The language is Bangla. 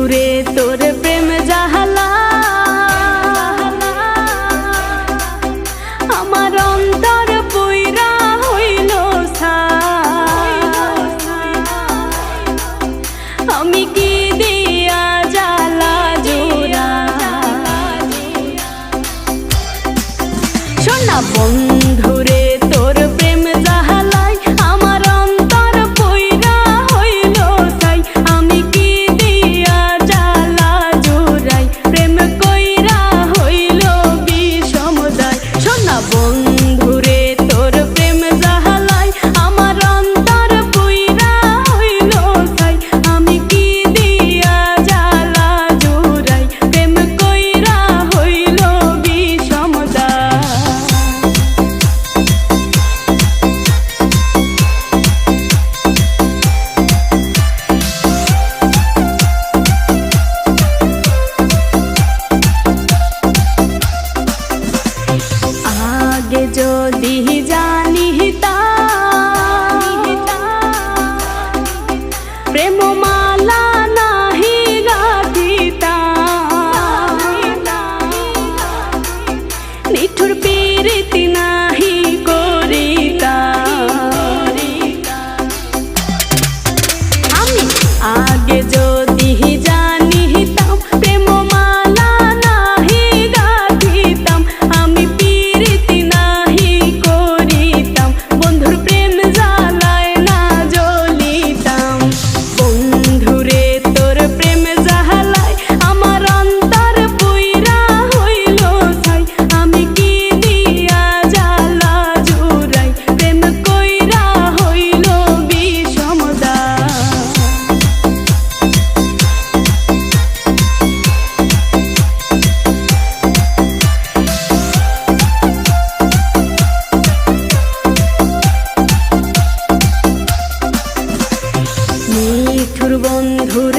বন্ধুরে তোর প্রেম জাহালা আমার অন্তর পুইরা হইল আমি কি দিয়া জ্বালা জোড়া শোনা বন্ধুরে তোর প্রেম জাহালাই আমার অন্তর পুইরা হইল ছাই আমি কি দিয়া জ্বালা জোড়াই প্রেম কইরা হইল বিষমদায় শোনা বন্ধুরে তোর প্রেম জাহালাই আমার অন্তর পুইরা হইল ছাই আমি কি দিয়া জ্বালা জোড়াই প্রেম কইরা হইল বিষমদায় আগে যদি জানিতাম প্রেম মালা নাহি গাঁথিতাম নিঠুর প্রীতি নাহি করিতাম আমি আগে যদি জানিতাম প্রেম মালা নাহি গাঁথিতাম আমি প্রীতি নাহি করিতাম বন্ধুর প্রেম জ্বালায় না জ্বলিতাম বন্ধুরে তোর প্রেম জ্বালায় আমার অন্তর পুইরা হইল ছাই আমি কি দিয়া জ্বালা জোড়াই প্রেম কইরা হইল বিষমদায় নিঠুর বন্ধুর